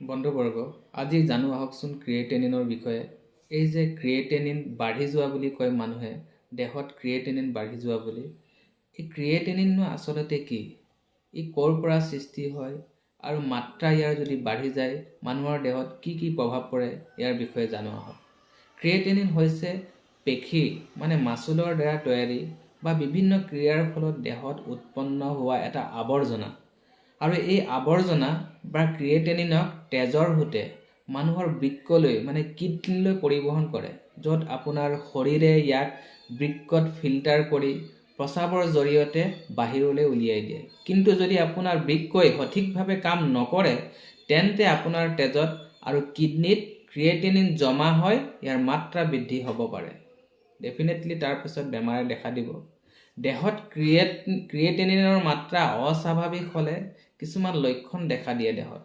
বন্ধুবৰ্গ আজি জানো আহকচোন ক্ৰিয়েটিনিনৰ বিষয়ে। এই যে ক্ৰিয়েটিনিন বাঢ়ি যোৱা বুলি কয় মানুহে, দেহত ক্ৰিয়েটিনিন বাঢ়ি যোৱা বুলি। এই ক্ৰিয়েটিনিননো আচলতে কি, ই ক'ৰ পৰা সৃষ্টি হয় আৰু মাত্ৰা ইয়াৰ যদি বাঢ়ি যায় মানুহৰ দেহত কি কি প্ৰভাৱ পৰে ইয়াৰ বিষয়ে জানো আহক। ক্ৰিয়েটিনিন হৈছে পেশী মানে মাচুলৰ দ্বাৰা তৈয়াৰী বা বিভিন্ন ক্ৰিয়াৰ ফলত দেহত উৎপন্ন হোৱা এটা আৱৰ্জনা। আৰু এই আৱৰ্জনা বা ক্ৰিয়েটিনিনক তেজৰ সৈতে মানুহৰ বৃক্কলৈ মানে কিডনীলৈ পৰিবহণ কৰে, য'ত আপোনাৰ শৰীৰে ইয়াক বৃক্কত ফিল্টাৰ কৰি প্ৰস্ৰাৱৰ জৰিয়তে বাহিৰলৈ উলিয়াই দিয়ে। কিন্তু যদি আপোনাৰ বৃক্কই সঠিকভাৱে কাম নকৰে তেন্তে আপোনাৰ তেজত আৰু কিডনীত ক্ৰিয়েটিনিন জমা হয়, ইয়াৰ মাত্ৰা বৃদ্ধি হ'ব পাৰে। ডেফিনেটলি তাৰপিছত বেমাৰে দেখা দিব। দেহত ক্ৰিয়েটিনিনৰ মাত্ৰা অস্বাভাৱিক হ'লে কিছুমান লক্ষণ দেখা দিয়ে দেহত।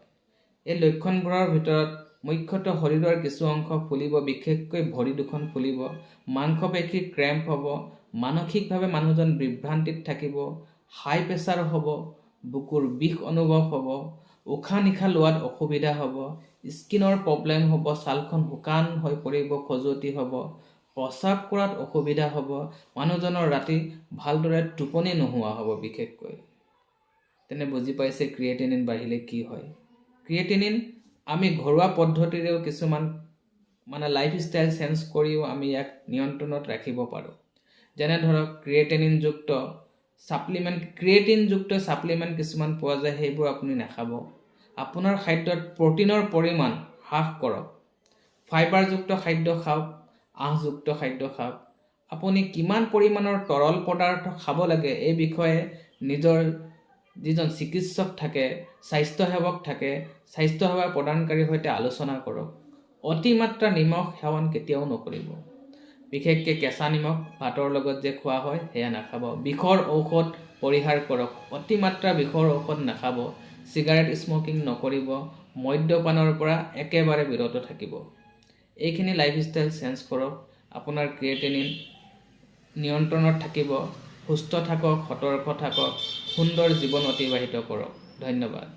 এই লক্ষণবোৰৰ ভিতৰত মুখ্যতঃ শৰীৰৰ কিছু অংশ ফুলিব, বিশেষকৈ ভৰি দুখন ফুলিব, মাংসপেশী ক্ৰেম্প হ'ব, মানসিকভাৱে মানুহজন বিভ্ৰান্তিত থাকিব, হাই প্ৰেছাৰ হ'ব, বুকুৰ বিষ অনুভৱ হ'ব, উশাহ নিশাহ লোৱাত অসুবিধা হ'ব, স্কিনৰ প্ৰব্লেম হ'ব, ছালখন শুকান হৈ পৰিব, খজুৱতি হ'ব, প্ৰস্ৰাৱ কৰাত অসুবিধা হ'ব, মানুহজনৰ ৰাতি ভালদৰে টোপনি নোহোৱা হ'ব। বিশেষকৈ তেনে বুজি পাইছে ক্ৰিয়েটিনিন বাঢ়িলে কি হয়। ক্ৰিয়েটিনিন আমি ঘৰুৱা পদ্ধতিৰেও কিছুমান লাইফষ্টাইল চেঞ্জ কৰিও আমি ইয়াক নিয়ন্ত্ৰণত ৰাখিব পাৰোঁ। যেনে ধৰক ক্ৰিয়েটিনযুক্ত ছাপ্লিমেণ্ট কিছুমান পোৱা যায়, সেইবোৰ আপুনি নাখাব। আপোনাৰ খাদ্যত প্ৰটিনৰ পৰিমাণ হ্ৰাস কৰক, ফাইবাৰযুক্ত খাদ্য খাওক, আঁহযুক্ত খাদ্য খাওক। আপুনি কিমান পৰিমাণৰ তৰল পদাৰ্থ খাব লাগে এই বিষয়ে নিজৰ যিজন চিকিৎসক থাকে, স্বাস্থ্যসেৱক থাকে, স্বাস্থ্যসেৱা প্ৰদানকাৰীৰ সৈতে আলোচনা কৰক। অতিমাত্ৰা নিমখ সেৱন কেতিয়াও নকৰিব। বিশেষকৈ কেঁচা নিমখ ভাতৰ লগত যে খোৱা হয় সেয়া নাখাব। বিষৰ ঔষধ পৰিহাৰ কৰক, অতিমাত্ৰা বিষৰ ঔষধ নাখাব। চিগাৰেট স্মকিং নকৰিব, মদ্যপানৰ পৰা একেবাৰে বিৰত থাকিব। এইখিনি লাইফষ্টাইল চেঞ্জ কৰক, আপোনাৰ ক্ৰিয়েটিনিন নিয়ন্ত্ৰণত থাকিব। সুস্থ থাকক, সতৰ্ক থাকক, সুন্দৰ জীৱন অতিবাহিত কৰক। ধন্যবাদ।